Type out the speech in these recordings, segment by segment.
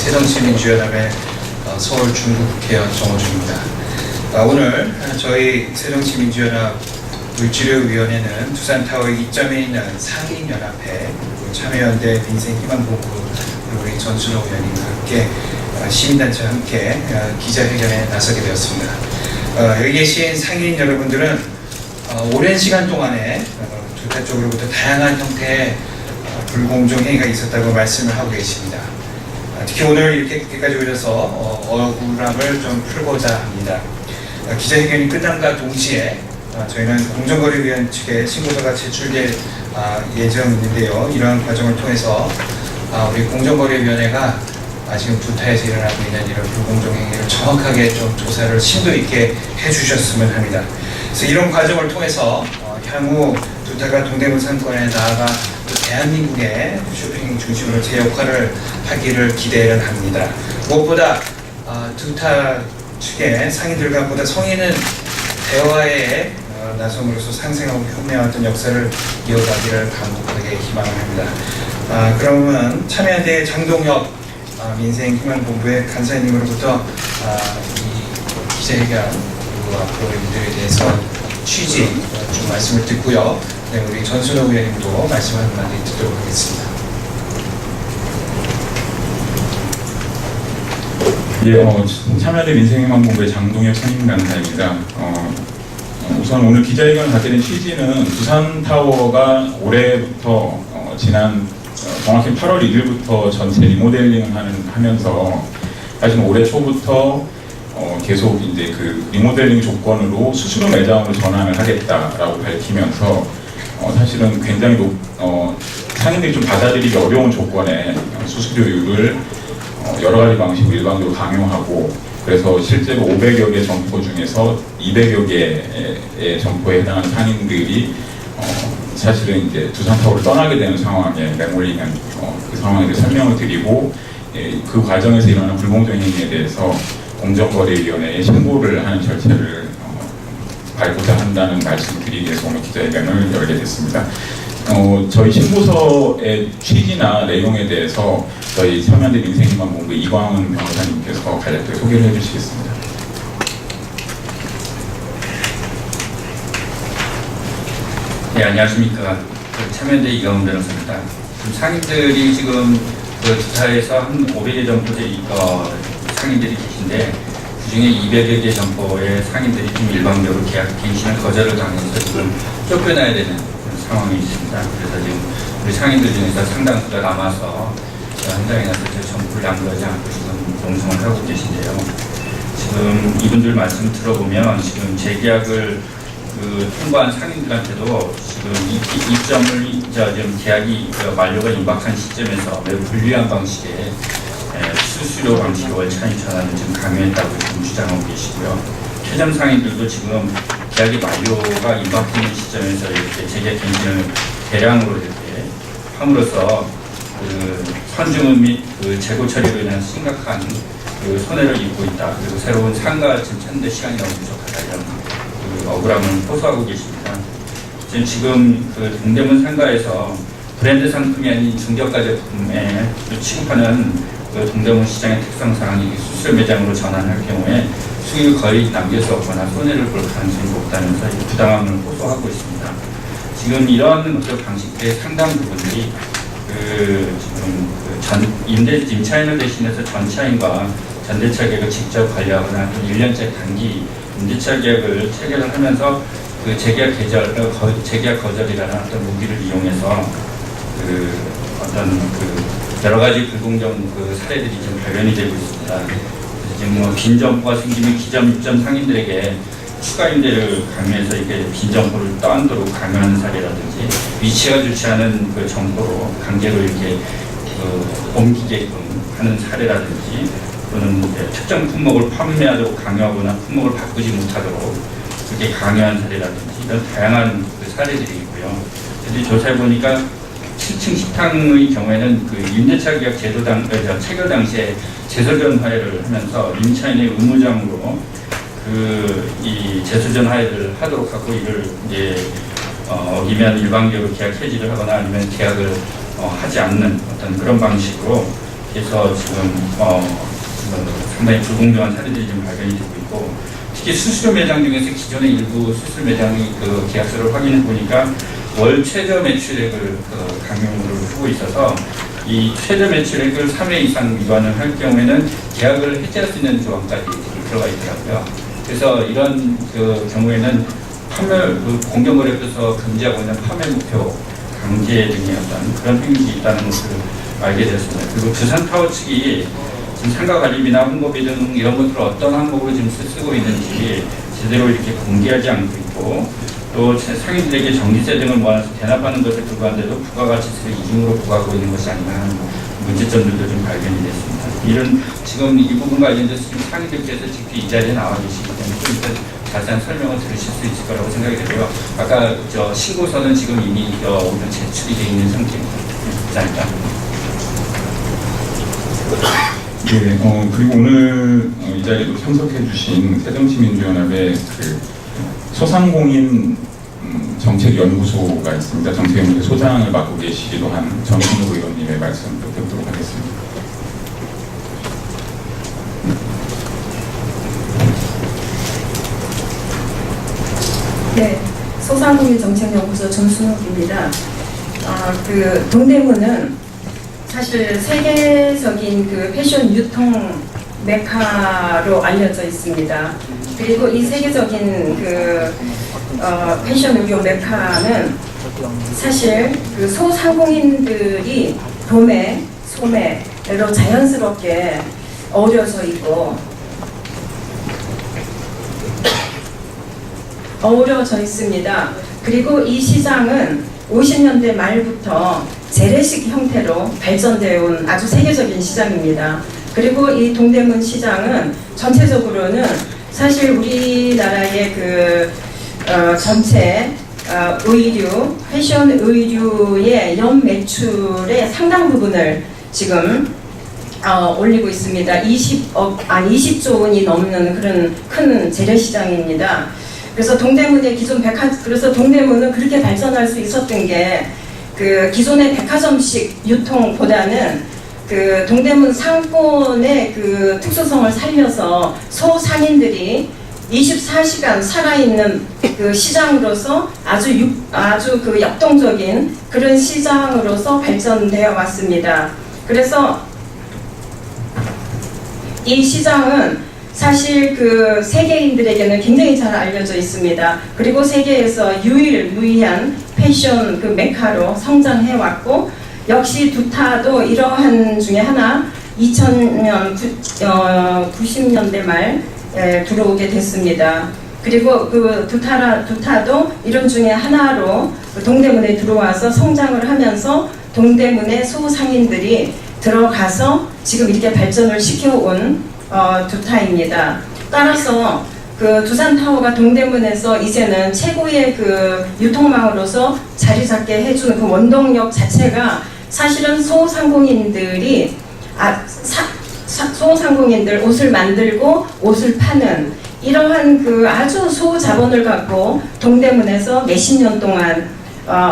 새정치민주연합의 서울 중부국회의원 정호준입니다. 오늘 저희 새정치민주연합 물치료위원회는 두산타워에 이점에 있는 상인연합회, 참여연대 민생희망본부, 그리고 우리 전순호 의원님과 함께 시민단체와 함께 기자회견에 나서게 되었습니다. 여기 계신 상인 여러분들은 오랜 시간 동안에 두타 쪽으로부터 다양한 형태의 불공정 행위가 있었다고 말씀을 하고 계십니다. 특히 오늘 이렇게까지 오셔서 억울함을 좀 풀고자 합니다. 기자회견이 끝남과 동시에 저희는 공정거래위원 측에 신고서가 제출될 예정인데요. 이러한 과정을 통해서 우리 공정거래위원회가 지금 두타에서 일어나고 있는 이런 불공정 행위를 정확하게 좀 조사를 심도 있게 해주셨으면 합니다. 그래서 이런 과정을 통해서 향후 두타가 동대문 상권에 나아가 대한민국의 쇼핑 중심으로 제 역할을 하기를 기대를 합니다. 무엇보다 두타 측의 상인들과 보다 성인은 대화에 나섬으로써 상생하고 혁명했던 역사를 이어가기를 간곡하게 희망을 합니다. 그러면 참여연대 장동혁 민생희망본부의 간사님으로부터 이 기자회견 그리고 앞으로의 일들에 대해서 취지 좀 말씀을 듣고요. 네, 우리 전순호 의원님도 말씀 한마디 듣도록 하겠습니다. 참여연대 민생희망본부의 장동혁 선임간사입니다. 우선 오늘 기자회견을 갖게 된 취지는 두산타워가 올해부터 지난 정확히 8월 1일부터 전체 리모델링을 하면서 사실 올해 초부터 계속 이제 그 리모델링 조건으로 수수료 매장으로 전환을 하겠다라고 밝히면서 사실은 굉장히 상인들이 좀 받아들이기 어려운 조건에 수수료율을 여러 가지 방식으로 일방적으로 강요하고, 그래서 실제로 500여 개 점포 중에서 200여 개의 점포에 해당하는 상인들이 사실은 이제 두산타워를 떠나게 되는 상황에 내몰리는 그 상황에 대해 설명을 드리고, 그 과정에서 일어나는 불공정 행위에 대해서 공정거래위원회에 신고를 하는 절차를 밟고자 한다는 말씀을 드리기 위해서 오늘 기자회견을 열게 됐습니다. 저희 신고서의 취지나 내용에 대해서 저희 참여연대 민생희망본부 이광은 변호사님께서 간략하게 소개를 해주시겠습니다. 네, 안녕하십니까. 참여연대 이광은 변호사입니다. 상인들이 지금 두타에서 한 500여 점포의 상인들이 계신데, 그중에 200여 개 점포의 상인들이 좀 일방적으로 계약 갱신을 거절을 당해서 지금 쫓겨나야 되는 상황이 있습니다. 그래서 지금 우리 상인들 중에서 상당수가 남아서 현장에 나서 점포를 양보하지 않고 지금 농성을 하고 계신데요. 지금 이분들 말씀 들어보면 지금 재계약을 통보한 상인들한테도 지금 입점을 지금 계약이 만료가 임박한 시점에서 매우 불리한 방식의 수수료 방식의 월차인 전환을 지금 강요했다고 지금 주장하고 계시고요. 최점 상인들도 지금 계약이 만료가 임박되는 시점에서 이렇게 재계약 갱신을 대량으로 이렇게 함으로써 선주문 및 재고 처리로 인한 심각한 손해를 입고 있다. 그리고 새로운 상가 지금 찾는데 시간이 너무 부족하다, 이런 억울함을 호소하고 계십니다. 지금 동대문 상가에서 브랜드 상품이 아닌 중저가 제품에 취급하는 동대문 시장의 특성상 수수료 매장으로 전환할 경우에 수익을 거의 남길 수 없거나 손해를 볼 가능성이 높다면서 부당함을 호소하고 있습니다. 지금 이러한 방식의 상당 부분들이 임차인을 대신해서 전차인과 전대차 계약을 직접 관리하거나 또 1년째 단기 임대차 계약을 체결을 하면서 재계약 거절이라는 어떤 무기를 이용해서 여러 가지 불공정 사례들이 지금 발견이 되고 있습니다. 지금 빈 점포가 생기면 기점 입점 상인들에게 추가 임대를 강요해서 이렇게 빈 점포를 떠안도록 강요하는 사례라든지, 위치가 좋지 않은 점포로 강제로 이렇게 옮기게끔 하는 사례라든지, 또는 특정 품목을 판매하도록 강요하거나 품목을 바꾸지 못하도록 그렇게 강요한 사례라든지, 이런 다양한 사례들이 있고요. 그래서 조사해 보니까 7층 식당의 경우에는 임대차 계약 체결 당시에 재소전 화해를 하면서 임차인의 의무장으로 이 재소전 화해를 하도록 하고, 이를 이제 어기면 일방적으로 계약 해지를 하거나 아니면 계약을 하지 않는 어떤 그런 방식으로 지금 상당히 불공정한 사례들이 좀 발견이 되고 있고, 특히 수수료 매장 중에서 기존의 일부 수수료 매장이 그 계약서를 확인해 보니까 월 최저 매출액을 강요를 하고 있어서 이 최저 매출액을 3회 이상 위반을 할 경우에는 계약을 해지할 수 있는 조항까지 들어가 있더라고요. 그래서 이런 경우에는 공정거래법에서 금지하고 있는 판매 목표 강제 등의 어떤 그런 행위가 있다는 것을 알게 되었습니다. 그리고 두산타워 측이 지금 상가 관리비나 홍보비 등 이런 것들을 어떤 항목으로 지금 쓰고 있는지 제대로 이렇게 공개하지 않고 있고, 또 상인들에게 전기세 등을 모아서 대납하는 것에 불과한데도 부가가치세를 이중으로 부과하고 있는 것이 아니냐 하는 문제점들도 좀 발견이 됐습니다. 이런 지금 이 부분과 관련돼서 지금 상인들께서 직접 이 자리에 나와 계시기 때문에 좀 이따 자세한 설명을 들으실 수 있을 거라고 생각이 되고요. 아까 신고서는 지금 이미 오늘 제출이 되어 있는 상태입니다. 감사합니다. 네, 그리고 오늘 이 자리도 참석해 주신 새정치민주연합의 소상공인 정책연구소가 있습니다. 정책연구소 소장을 맡고 계시기도 한 정신우 의원님의 말씀 듣도록 하겠습니다. 네, 소상공인 정책연구소 전순옥입니다. 동대문은 사실 세계적인 그 패션 유통 메카로 알려져 있습니다. 그리고 이 세계적인 패션 의료 메카는 사실 그 소상공인들이 도매, 소매로 자연스럽게 어우러져 있습니다. 그리고 이 시장은 50년대 말부터 재래식 형태로 발전되어 온 아주 세계적인 시장입니다. 그리고 이 동대문 시장은 전체적으로는 사실 우리나라의 전체 의류, 패션 의류의 연 매출의 상당 부분을 지금 올리고 있습니다. 20조 원이 넘는 그런 큰 재래시장입니다. 그래서 동대문의 그래서 동대문은 그렇게 발전할 수 있었던 게 기존의 백화점식 유통보다는 동대문 상권의 특수성을 살려서 소상인들이 24시간 살아있는 시장으로서 아주 역동적인 그런 시장으로서 발전되어 왔습니다. 그래서 이 시장은 사실 세계인들에게는 굉장히 잘 알려져 있습니다. 그리고 세계에서 유일무이한 패션 메카로 성장해 왔고, 역시 두타도 이러한 중에 하나 2000년 90년대 말 들어오게 됐습니다. 그리고 두타도 이런 중에 하나로 동대문에 들어와서 성장을 하면서 동대문의 소상인들이 들어가서 지금 이렇게 발전을 시켜온 두타입니다. 따라서 두산타워가 동대문에서 이제는 최고의 유통망으로서 자리 잡게 해준 원동력 자체가 사실은 소상공인들 옷을 만들고 옷을 파는 이러한 아주 소자본을 갖고 동대문에서 몇십 년 동안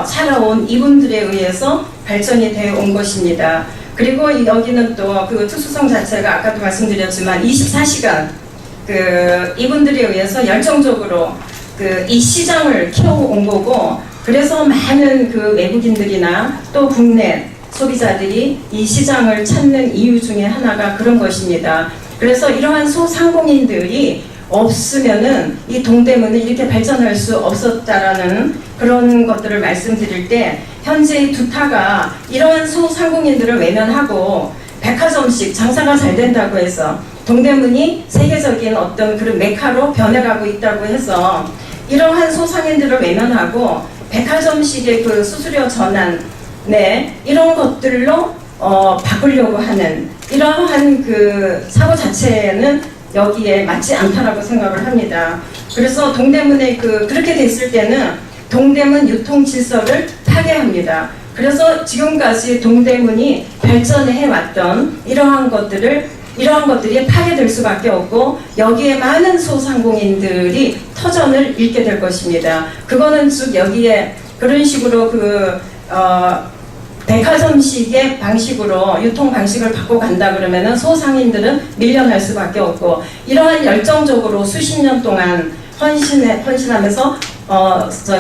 살아온 이분들에 의해서 발전이 되어 온 것입니다. 그리고 여기는 또 특수성 자체가 아까도 말씀드렸지만 24시간 이분들에 의해서 열정적으로 이 시장을 키워온 거고, 그래서 많은 외국인들이나 또 국내 소비자들이 이 시장을 찾는 이유 중에 하나가 그런 것입니다. 그래서 이러한 소상공인들이 없으면은 이 동대문은 이렇게 발전할 수 없었다라는 그런 것들을 말씀드릴 때, 현재 두타가 이러한 소상공인들을 외면하고 백화점식 장사가 잘 된다고 해서 동대문이 세계적인 어떤 그런 메카로 변해가고 있다고 해서 이러한 소상인들을 외면하고 백화점식의 수수료 전환, 이런 것들로 바꾸려고 하는 이러한 사고 자체는 여기에 맞지 않다라고 생각을 합니다. 그래서 동대문에 그렇게 됐을 때는 동대문 유통 질서를 파괴합니다. 그래서 지금까지 동대문이 발전해 왔던 이러한 것들이 파괴될 수밖에 없고, 여기에 많은 소상공인들이 터전을 잃게 될 것입니다. 그거는 즉 여기에 그런 식으로 백화점식의 방식으로 유통 방식을 바꿔 간다 그러면은 소상인들은 밀려날 수밖에 없고, 이러한 열정적으로 수십 년 동안 헌신하면서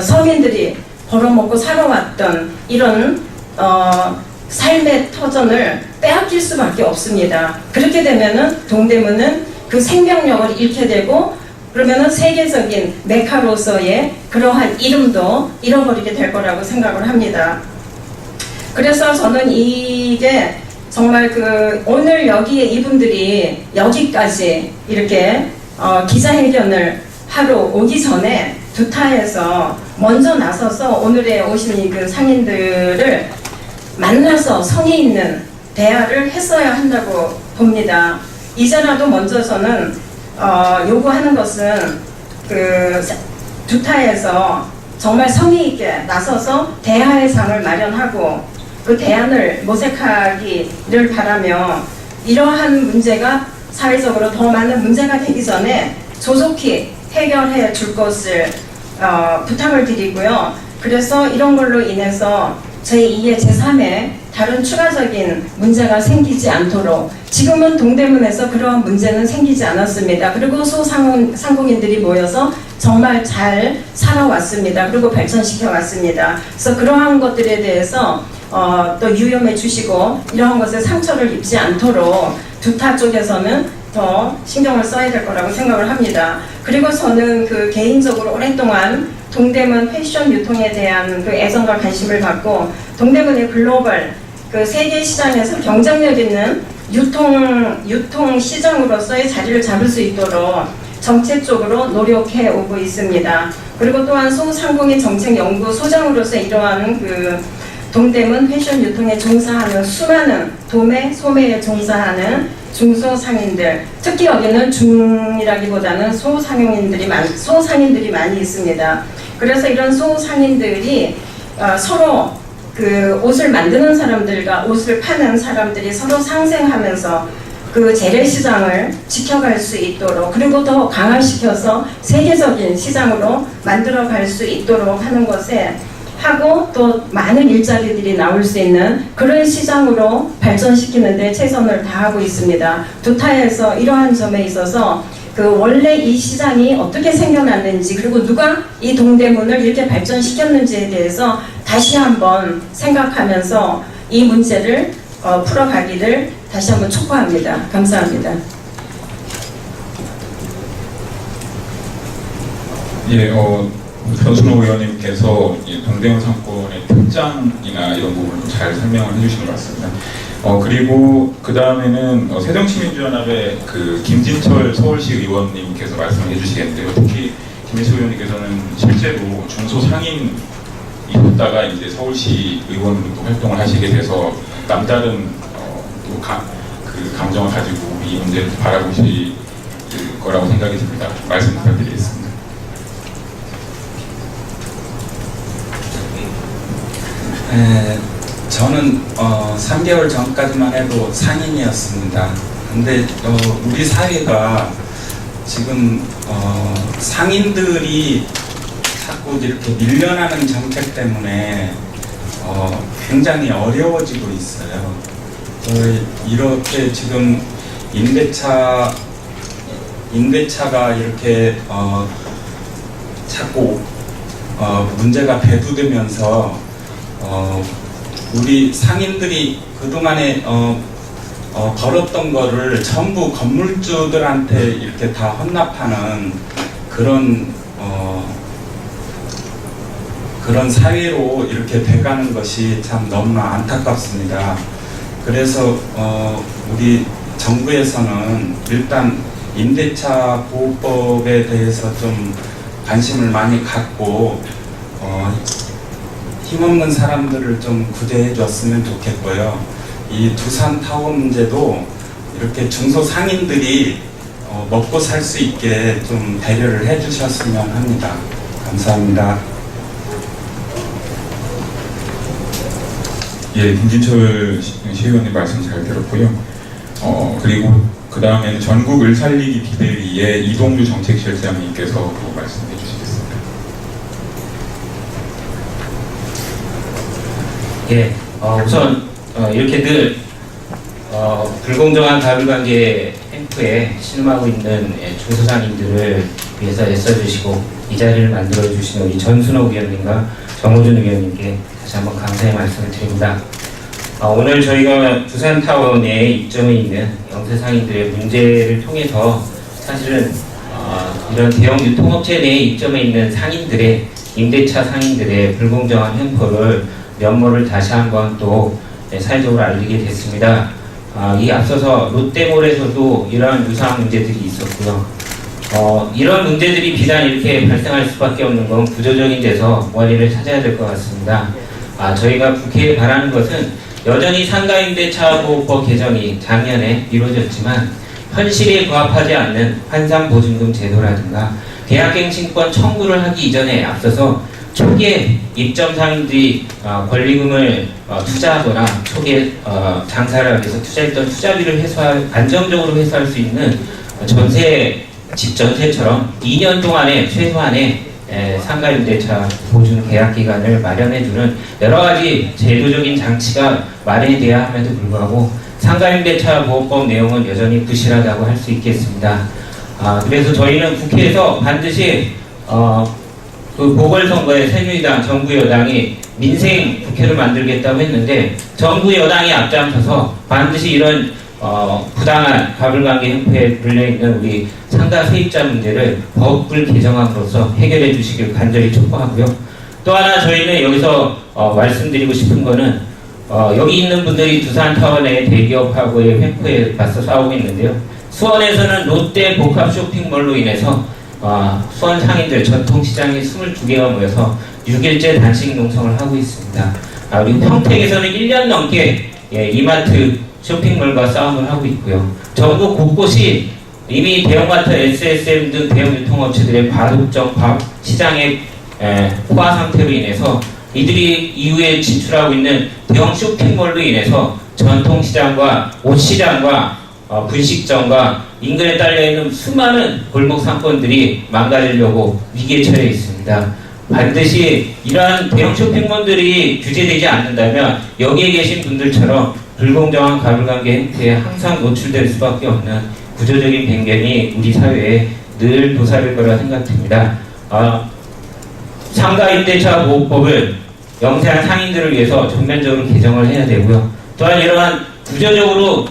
서민들이 벌어먹고 살아왔던 이런 삶의 터전을 빼앗길 수밖에 없습니다. 그렇게 되면은 동대문은 그 생명력을 잃게 되고, 그러면은 세계적인 메카로서의 그러한 이름도 잃어버리게 될 거라고 생각을 합니다. 그래서 저는 이게 정말 오늘 여기에 이분들이 여기까지 이렇게 기자회견을 하러 오기 전에 두타에서 먼저 나서서 오늘에 오신 이 상인들을 만나서 성의 있는 대화를 했어야 한다고 봅니다. 이제라도 먼저 저는 요구하는 것은 두타에서 정말 성의 있게 나서서 대화의 장을 마련하고 그 대안을 모색하기를 바라며, 이러한 문제가 사회적으로 더 많은 문제가 되기 전에 조속히 해결해 줄 것을 부탁을 드리고요. 그래서 이런 걸로 인해서 제2의 제3의 다른 추가적인 문제가 생기지 않도록, 지금은 동대문에서 그러한 문제는 생기지 않았습니다. 그리고 소상공인들이 모여서 정말 잘 살아왔습니다. 그리고 발전시켜 왔습니다. 그래서 그러한 것들에 대해서 또 유념해 주시고, 이러한 것에 상처를 입지 않도록 두타 쪽에서는 더 신경을 써야 될 거라고 생각을 합니다. 그리고 저는 개인적으로 오랫동안 동대문 패션 유통에 대한 애정과 관심을 갖고, 동대문의 글로벌 세계 시장에서 경쟁력 있는 유통 시장으로서의 자리를 잡을 수 있도록 정책적으로 노력해 오고 있습니다. 그리고 또한 소상공인 정책 연구 소장으로서 이러한 동대문 패션 유통에 종사하는 수많은 도매, 소매에 종사하는 중소상인들, 특히 여기는 중이라기보다는 소상인들이 많이 있습니다. 그래서 이런 소상인들이 서로 옷을 만드는 사람들과 옷을 파는 사람들이 서로 상생하면서 재래시장을 지켜갈 수 있도록, 그리고 더 강화시켜서 세계적인 시장으로 만들어갈 수 있도록 하는 것에 하고, 또 많은 일자리들이 나올 수 있는 그런 시장으로 발전시키는 데 최선을 다하고 있습니다. 두타에서 이러한 점에 있어서 원래 이 시장이 어떻게 생겨났는지, 그리고 누가 이 동대문을 이렇게 발전시켰는지에 대해서 다시 한번 생각하면서 이 문제를 풀어가기를 다시 한번 촉구합니다. 감사합니다. 예, 변순호 의원님께서 동대문 상권의 특장이나 이런 부분을 잘 설명을 해주신 것 같습니다. 그리고 그 다음에는 새정치민주연합의 김진철 서울시 의원님께서 말씀을 해주시겠는데요. 특히 김진철 의원님께서는 실제로 중소상인이셨다가 이제 서울시 의원으로 활동을 하시게 돼서 남다른 감정을 가지고 이 문제를 바라보실 거라고 생각이 듭니다. 말씀 부탁드리겠습니다. 저는 3개월 전까지만 해도 상인이었습니다. 근데 우리 사회가 지금 상인들이 자꾸 이렇게 밀려나는 정책 때문에 굉장히 어려워지고 있어요. 이렇게 지금 임대차가 이렇게 자꾸 문제가 배두되면서 우리 상인들이 그동안에 벌었던 거를 전부 건물주들한테 이렇게 다 헌납하는 그런 사회로 이렇게 돼가는 것이 참 너무나 안타깝습니다. 그래서 우리 정부에서는 일단 임대차 보호법에 대해서 좀 관심을 많이 갖고 힘없는 사람들을 좀 구제해 줬으면 좋겠고요. 이 두산타워 문제도 이렇게 중소상인들이 먹고 살 수 있게 좀 배려를 해 주셨으면 합니다. 감사합니다. 예, 김진철 시의원님 말씀 잘 들었고요. 그리고 그 다음에는 전국 을살리기 비대위의 이동주 정책실장님께서 또 말씀해 주시겠습니다. 예, 우선 이렇게 늘 불공정한 가불관계 횡포에 신음하고 있는 중소상인들을 위해서 애써주시고 이 자리를 만들어주신 우리 전순옥 의원님과 정호준 의원님께 다시 한번 감사의 말씀을 드립니다. 오늘 저희가 두산타워 내에 입점해 있는 영세상인들의 문제를 통해서 사실은 이런 대형 유통업체 내에 입점해 있는 상인들의 임대차 상인들의 불공정한 횡포를 면모를 다시 한번 또 사회적으로 알리게 됐습니다. 이 앞서서 롯데몰에서도 이러한 유사한 문제들이 있었고요. 이런 문제들이 비단 이렇게 발생할 수밖에 없는 건 구조적인 데서 원인을 찾아야 될 것 같습니다. 저희가 국회에 바라는 것은 여전히 상가임대차보호법 개정이 작년에 이루어졌지만 현실에 부합하지 않는 환산보증금 제도라든가 계약갱신권 청구를 하기 이전에 앞서서 초기에 입점 상인들이 권리금을 투자하거나 초기에 장사를 하기 위해서 투자했던 투자비를 안정적으로 회수할 수 있는 집 전세처럼 2년 동안의 최소한의 상가임대차 보증 계약 기간을 마련해주는 여러 가지 제도적인 장치가 마련돼야 함에도 불구하고 상가임대차 보호법 내용은 여전히 부실하다고 할 수 있겠습니다. 그래서 저희는 국회에서 반드시 그 보궐선거에 새누리당, 정부 여당이 민생 국회를 만들겠다고 했는데 정부 여당이 앞장서서 반드시 이런 부당한 가불관계 형태에 불려있는 우리 상가 세입자 문제를 법을 개정함으로써 해결해 주시길 간절히 촉구하고요. 또 하나 저희는 여기서 말씀드리고 싶은 거는 여기 있는 분들이 두산타워 내 대기업하고의 횡포에 맞서 싸우고 있는데요. 수원에서는 롯데 복합 쇼핑몰로 인해서 수원 상인들 전통시장이 22개가 모여서 6일째 단식 농성을 하고 있습니다. 그리고 평택에서는 1년 넘게 이마트 쇼핑몰과 싸움을 하고 있고요. 전국 곳곳이 이미 대형마트, SSM 등 대형 유통업체들의 과도점 시장의 포화 상태로 인해서 이들이 이후에 진출하고 있는 대형 쇼핑몰로 인해서 전통시장과 옷시장과 분식점과 인근에 딸려있는 수많은 골목 상권들이 망가지려고 위기에 처해 있습니다. 반드시 이러한 대형 쇼핑몰들이 규제되지 않는다면 여기에 계신 분들처럼 불공정한 가불관계 행태에 항상 노출될 수밖에 없는 구조적인 변경이 우리 사회에 늘 도사릴 거라 생각됩니다. 상가임대차 보호법을 영세한 상인들을 위해서 전면적으로 개정을 해야 되고요. 또한 이러한 구조적으로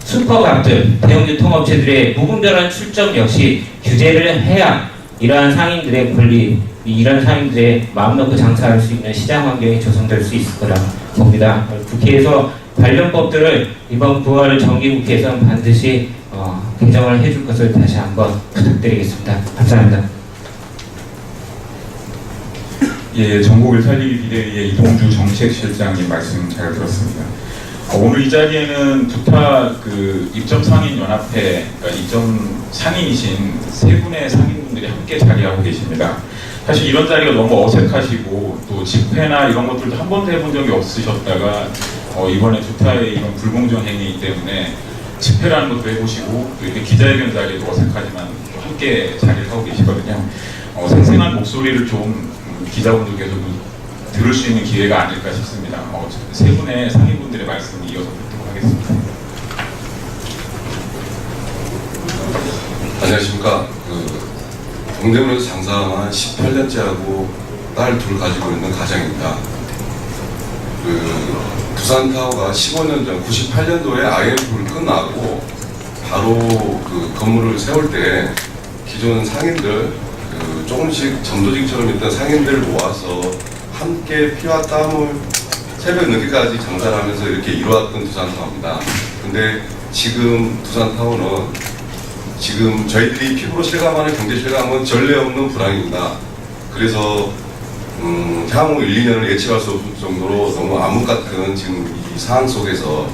슈퍼갑들, 대형 유통업체들의 무분별한 출점 역시 규제를 해야 이러한 상인들의 권리, 이런 상인들의 마음 놓고 장사할 수 있는 시장 환경이 조성될 수 있을 거라 봅니다. 국회에서 관련 법들을 이번 9월 정기국회에서는 반드시 개정을 해줄 것을 다시 한번 부탁드리겠습니다. 감사합니다. 예, 전국을 살리기 비대위의 이동주 정책실장님 말씀 잘 들었습니다. 오늘 이 자리에는 두타 입점 상인 연합회, 그러니까 입점 상인이신 세 분의 상인분들이 함께 자리하고 계십니다. 사실 이런 자리가 너무 어색하시고 또 집회나 이런 것들도 한 번도 해본 적이 없으셨다가 이번에 두타의 이런 불공정 행위이기 때문에 집회라는 것도 해보시고 또 이렇게 기자회견 자리도 어색하지만 또 함께 자리를 하고 계시거든요. 생생한 목소리를 좀 기자분들께서도 들을 수 있는 기회가 아닐까 싶습니다. 세 분의 상인분들의 말씀을 이어서 듣도록 하겠습니다. 안녕하십니까. 동대문에서 장사한 18년째 하고 딸 둘 가지고 있는 가장입니다. 두산타워가 15년 전 98년도에 IMF를 끝나고 바로 건물을 세울 때 기존 상인들 조금씩 점도직처럼 있던 상인들을 모아서 함께 피와 땀을 새벽 늦게까지 장사를 하면서 이렇게 이루어왔던 두산타워입니다. 근데 지금 두산타워는 지금 저희들이 피부로 실감하는 경제 실감은 전례 없는 불황입니다. 그래서 향후 1, 2년을 예측할 수 없을 정도로 너무 암흑 같은 지금 이 상황 속에서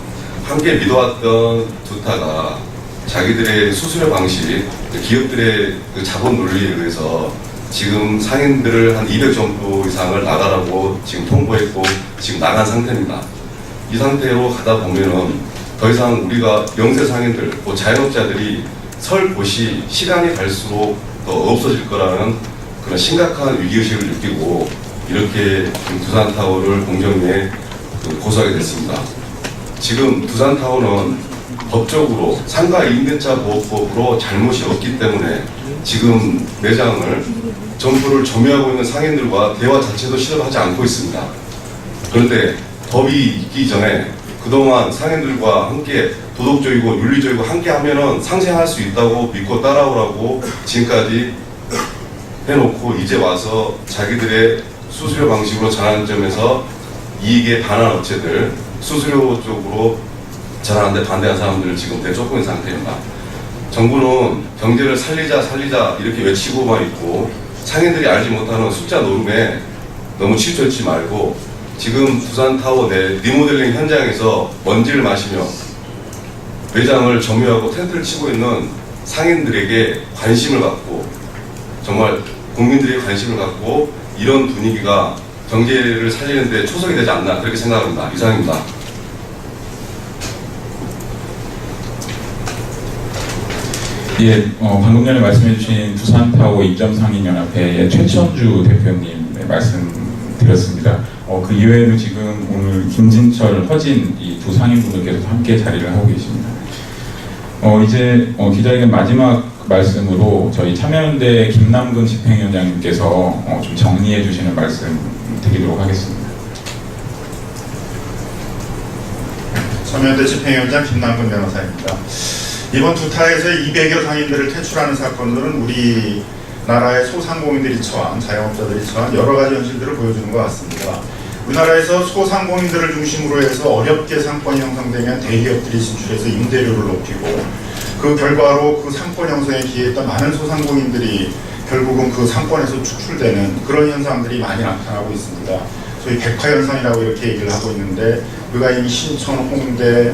함께 믿어왔던 두타가 자기들의 수수료 방식, 기업들의 자본 논리에 의해서 지금 상인들을 한 200 정도 이상을 나가라고 지금 통보했고 지금 나간 상태입니다. 이 상태로 가다 보면은 더 이상 우리가 영세 상인들, 자영업자들이 설 곳이 시간이 갈수록 더 없어질 거라는 그런 심각한 위기의식을 느끼고 이렇게 두산타워를 공정위에 고소하게 됐습니다. 지금 두산타워는 법적으로 상가 임대차 보호법으로 잘못이 없기 때문에 지금 매장을 점포를 점유하고 있는 상인들과 대화 자체도 시도하지 않고 있습니다. 그런데 법이 있기 전에 그동안 상인들과 함께 도덕적이고 윤리적이고 함께 하면은 상생할 수 있다고 믿고 따라오라고 지금까지 해놓고 이제 와서 자기들의 수수료 방식으로 전환점에서 이익에 반한 업체들 수수료 쪽으로 전환하는데 반대한 사람들을 지금 내쫓고 있는 상태입니다. 정부는 경제를 살리자 이렇게 외치고만 있고 상인들이 알지 못하는 숫자 노름에 너무 치우쳐있지 말고 지금 두산타워 내 리모델링 현장에서 먼지를 마시며 매장을 점유하고 텐트를 치고 있는 상인들에게 관심을 갖고 정말 국민들에게 관심을 갖고 이런 분위기가 경제를 살리는 데 초석이 되지 않나 그렇게 생각합니다. 이상입니다. 예, 방금 전에 말씀해주신 두산타워 입점상인연합회의 최천주 대표님의 말씀 드렸습니다. 그 이외에도 지금 오늘 김진철, 허진 이 두 상인분들께서 함께 자리를 하고 계십니다. 이제 기자회견 마지막 말씀으로 저희 참여연대 김남근 집행위원장님께서 좀 정리해 주시는 말씀 드리도록 하겠습니다. 참여연대 집행위원장 김남근 변호사입니다. 이번 두타에서 200여 상인들을 퇴출하는 사건들은 우리나라의 소상공인들이 처한, 자영업자들이 처한 여러 가지 현실들을 보여주는 것 같습니다. 우리나라에서 소상공인들을 중심으로 해서 어렵게 상권이 형성되면 대기업들이 진출해서 임대료를 높이고 그 결과로 그 상권 형성에 기여했던 많은 소상공인들이 결국은 그 상권에서 추출되는 그런 현상들이 많이 나타나고 있습니다. 소위 백화현상이라고 이렇게 얘기를 하고 있는데 우리가 이미 신천, 홍대,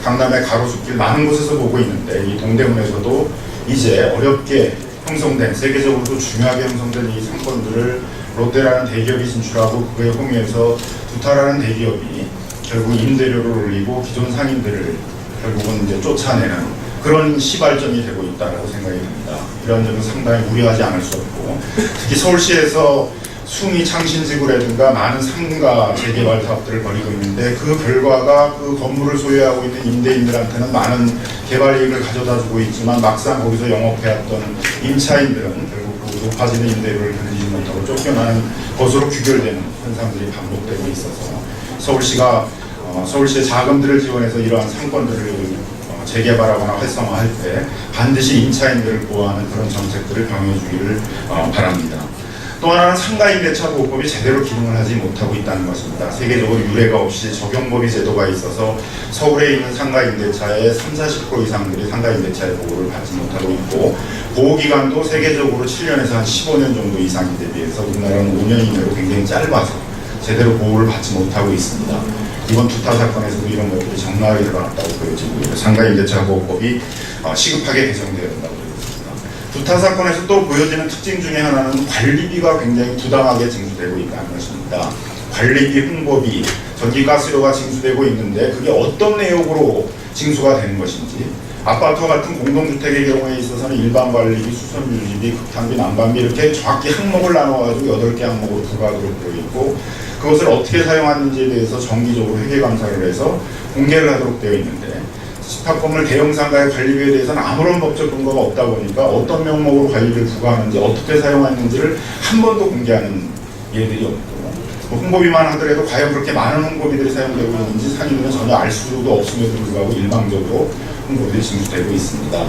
강남의 가로수길 많은 곳에서 보고 있는데 이 동대문에서도 이제 어렵게 형성된 세계적으로도 중요하게 형성된 이 상권들을 롯데라는 대기업이 진출하고 그에 홍해에서 두타라는 대기업이 결국 임대료를 올리고 기존 상인들을 결국은 이제 쫓아내는 그런 시발점이 되고 있다고 생각이 듭니다. 이런 점은 상당히 우려하지 않을 수 없고 특히 서울시에서 숭이 창신지구라든가 많은 상가 재개발 사업들을 벌이고 있는데 그 결과가 그 건물을 소유하고 있는 임대인들한테는 많은 개발 이익을 가져다주고 있지만 막상 거기서 영업해왔던 임차인들은 결국 그 높아지는 임대료를 견디지 못하고 쫓겨나는 것으로 귀결되는 현상들이 반복되고 있어서 서울시의 자금들을 지원해서 이러한 상권들을 재개발하거나 활성화할 때 반드시 임차인들을 보호하는 그런 정책들을 병행해주기를 바랍니다. 또 하나는 상가임대차 보호법이 제대로 기능을 하지 못하고 있다는 것입니다. 세계적으로 유례가 없이 적용법이 제도가 있어서 서울에 있는 상가임대차의 30-40% 이상들이 상가임대차의 보호를 받지 못하고 있고 보호기간도 세계적으로 7년에서 한 15년 정도 이상에 대비해서 우리나라는 5년 이내로 굉장히 짧아서 제대로 보호를 받지 못하고 있습니다. 이번 두타 사건에서도 이런 것들이 적나라하게 드러났다고 보여지고 있고 상가임대차 보호법이 시급하게 개정되어야 된다고 보여집니다. 두타 사건에서 또 보여지는 특징 중에 하나는 관리비가 굉장히 부당하게 징수되고 있다는 것입니다. 관리비, 홍보비, 전기가스료가 징수되고 있는데 그게 어떤 내용으로 징수가 되는 것인지 아파트와 같은 공동주택의 경우에 있어서는 일반 관리비, 수선 유지비, 극단비, 난방비 이렇게 정확히 항목을 나눠가지고 8개 항목으로 부과하도록 되어 있고 그것을 어떻게 사용하는지에 대해서 정기적으로 회계감사를 해서 공개를 하도록 되어 있는데 집합건물 대형 상가의 관리비에 대해서는 아무런 법적 근거가 없다 보니까 어떤 명목으로 관리비를 부과하는지 어떻게 사용하는지를 한 번도 공개하는 예들이 없고 홍보비만 하더라도 과연 그렇게 많은 홍보비들이 사용되고 있는지 상인들은 전혀 알 수도 없음에도 불구하고 일방적으로 홍보비들이 징수되고 있습니다.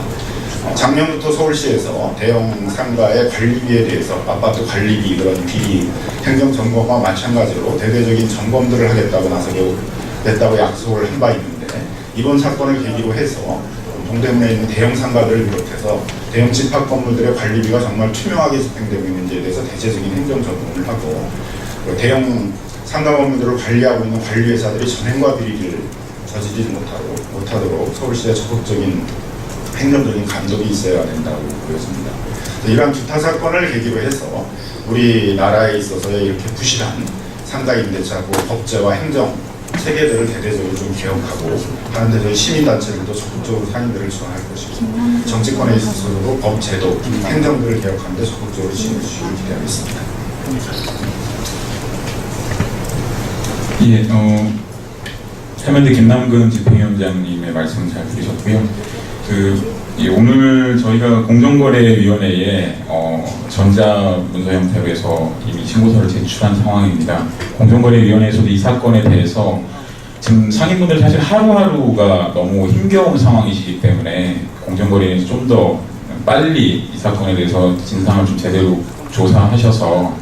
작년부터 서울시에서 대형 상가의 관리비에 대해서 아파트 관리비 그런 비리 행정점검과 마찬가지로 대대적인 점검들을 하겠다고 나서게 됐다고 약속을 한 바 있는데 이번 사건을 계기로 해서 동대문에 있는 대형 상가들을 비롯해서 대형 집합 건물들의 관리비가 정말 투명하게 집행되고 있는지에 대해서 대체적인 행정 점검을 하고 대형 상가 건물들을 관리하고 있는 관리회사들이 전횡과 비리를 저지르지 못하도록 서울시의 적극적인 행정적인 감독이 있어야 된다고 보여집니다. 이러한 두타 사건을 계기로 해서 우리나라에 있어서의 이렇게 부실한 상가임대차 법제와 행정 체계들을 대대적으로 좀 개혁하고 하는 데 저희 시민단체들도 적극적으로 상인들을 지원할 것이고 정치권에 있어서도 법, 제도, 행정들을 개혁하는 데 적극적으로 지원해 주시길 기대하겠습니다. 예, 참여연대 김남근 집행위원장님의 말씀 잘 들으셨고요. 오늘 저희가 공정거래위원회에 전자문서 형태로 해서 이미 신고서를 제출한 상황입니다. 공정거래위원회에서도 이 사건에 대해서 지금 상인분들 사실 하루하루가 너무 힘겨운 상황이시기 때문에 공정거래위원회에서 좀 더 빨리 이 사건에 대해서 진상을 좀 제대로 조사하셔서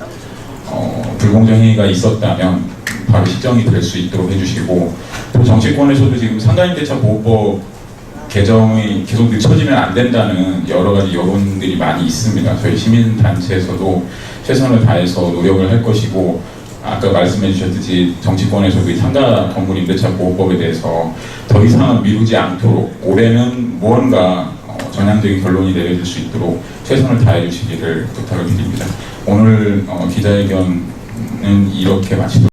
불공정 행위가 있었다면 바로 시정이 될 수 있도록 해주시고, 또 정치권에서도 지금 상가임대차 보호법 개정이 계속 늦춰지면 안 된다는 여러 가지 여론들이 많이 있습니다. 저희 시민단체에서도 최선을 다해서 노력을 할 것이고, 아까 말씀해 주셨듯이 정치권에서도 이 상가 건물 임대차 보호법에 대해서 더 이상은 미루지 않도록 올해는 무언가 전향적인 결론이 내려질 수 있도록 최선을 다해 주시기를 부탁을 드립니다. 오늘 기자회견은 이렇게 마치도록